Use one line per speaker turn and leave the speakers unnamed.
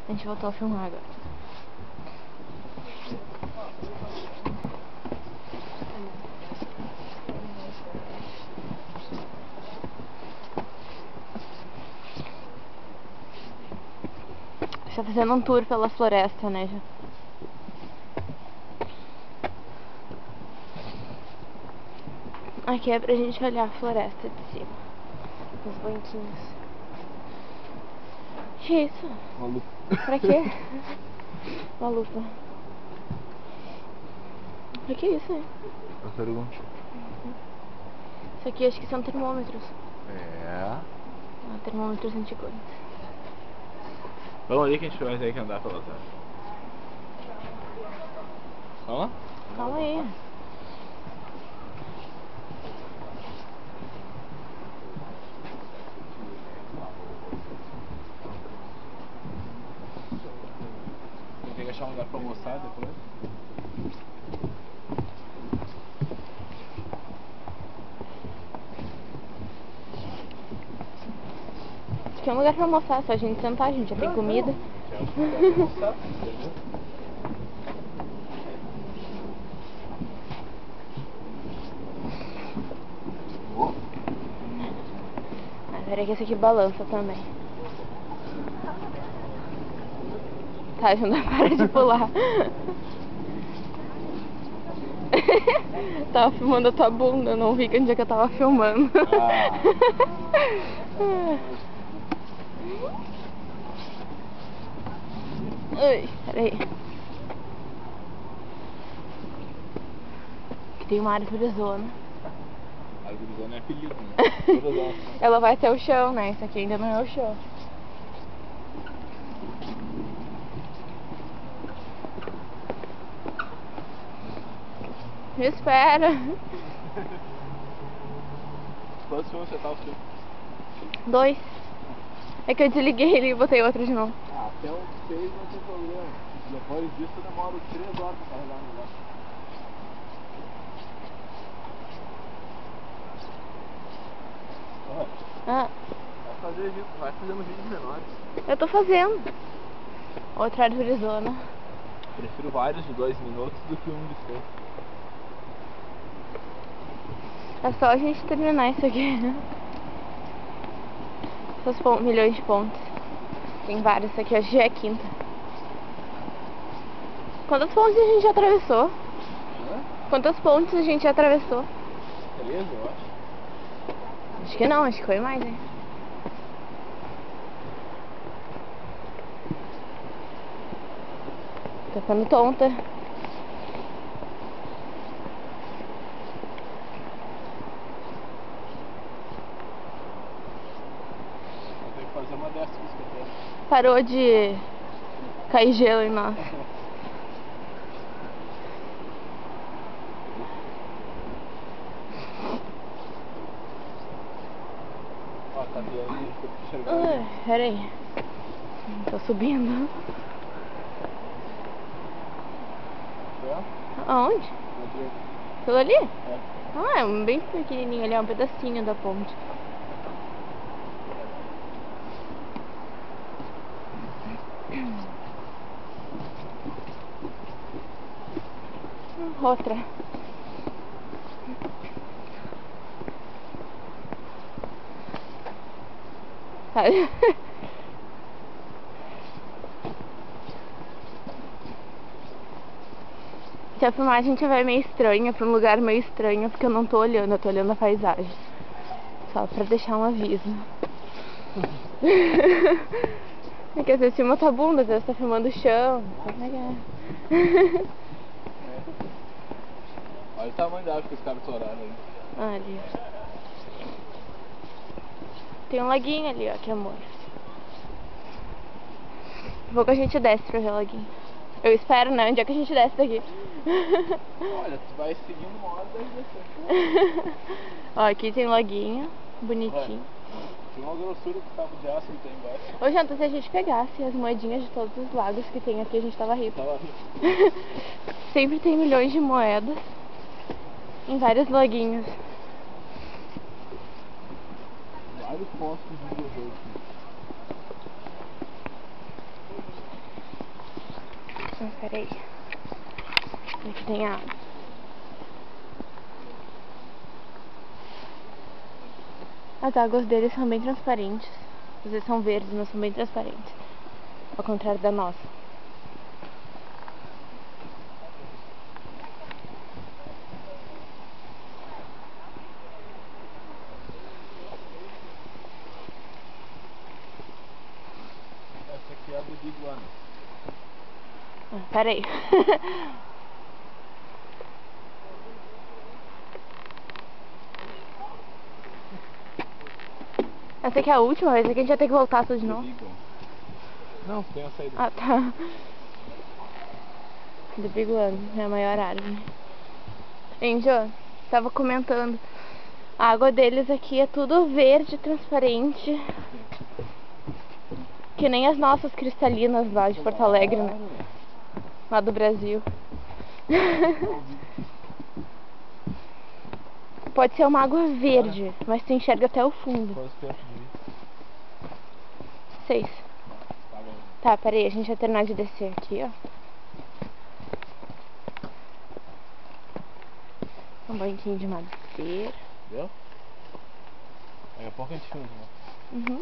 A gente voltou a filmar agora. A gente tá fazendo um tour pela floresta, né, já. Aqui é pra gente olhar a floresta de cima. Os banquinhos. Que isso?
Uma lupa.
Pra quê? Uma lupa. Pra que isso, hein?
Eu pergunto.
Isso aqui acho que são termômetros.
É.
Termômetros antigos.
Vamos ali que a gente vai ter que andar pelas áreas. Vamos lá?
Calma aí.
Tem que achar um lugar pra almoçar depois.
Aqui é um lugar pra almoçar, só a gente sentar, a gente já tem comida. Peraí que esse aqui balança também. Tá, já não para de pular. Tava filmando a tua bunda, não vi que onde é que eu tava filmando. Ai, peraí. Aqui tem uma árvore zona.
A árvore é apelido, né?
Ela vai até o chão, né? Isso aqui ainda não é o chão. Me espera.
Quantos filmes você tá assistindo?
2. É que eu desliguei ele e botei outro de novo.
Ah, até o 6 não tem problema. Depois disso eu demoro 3 horas pra carregar o negócio.
Ah,
Vai fazendo vídeos menores.
eu tô fazendo. Outra árvore zona.
Prefiro vários de 2 minutos do que um de 6.
É só a gente terminar isso aqui. Essas milhões de pontes. Tem vários, isso aqui hoje já é quinta. Quantas pontes a gente já atravessou?
Hã?
Quantas pontes a gente já atravessou?
3, eu acho.
Acho que não, acho que foi mais, hein? Tô ficando tonta.
Vou ter que fazer uma dessas que eu tenho.
Parou de cair gelo em nós.
Ó, tá vindo, tô enxergando.
Peraí. Tô subindo.
Tá?
Aonde?
Não.
Aquilo ali?
É.
Ah, é um bem pequenininho ali, é um pedacinho da ponte. Outra. Sabe? Se a filmagem estiver meio estranha, pra um lugar meio estranho, porque eu não tô olhando, eu tô olhando a paisagem. Só pra deixar um aviso. É que às vezes filma tua bunda, às vezes tá filmando o chão. Como é que é?
Olha o tamanho da árvore que os caras toraram aí.
Ah, ali. Tem um laguinho ali, ó, que amor. Daqui a pouco a gente desce pra ver o laguinho. Eu espero, né? Onde é que a gente desce daqui?
Olha, tu vai seguindo uma hora deve descer.
Ó, aqui tem um laguinho, bonitinho.
Tem uma grossura do cabo de aço que tem embaixo.
Ô, Janta, se a gente pegasse as moedinhas de todos os lagos que tem aqui, a gente tava rico.
Tava rico.
Sempre tem milhões de moedas em vários laguinhos.
Vários postos de jogo.
Peraí. Aqui tem água. As águas deles são bem transparentes. Às vezes são verdes, mas são bem transparentes. Ao contrário da nossa.
Essa aqui é a do Biguana.
Peraí. Essa aqui é a última vez, aqui a gente vai ter que voltar tudo de novo.
Não, tem a saída.
Ah, tá. Do Big One, é a maior árvore. Gente, ó, tava comentando. A água deles aqui é tudo verde, transparente. Que nem as nossas cristalinas lá de Porto Alegre, né? Lá do Brasil. Pode ser uma água verde, mas tu enxerga até o fundo.
Quantos tempos de vida?
6.
Tá bom.
Tá, peraí, a gente vai terminar de descer aqui, ó. Um banquinho de madeira.
Viu? Daqui a pouco a gente filma.
Uhum.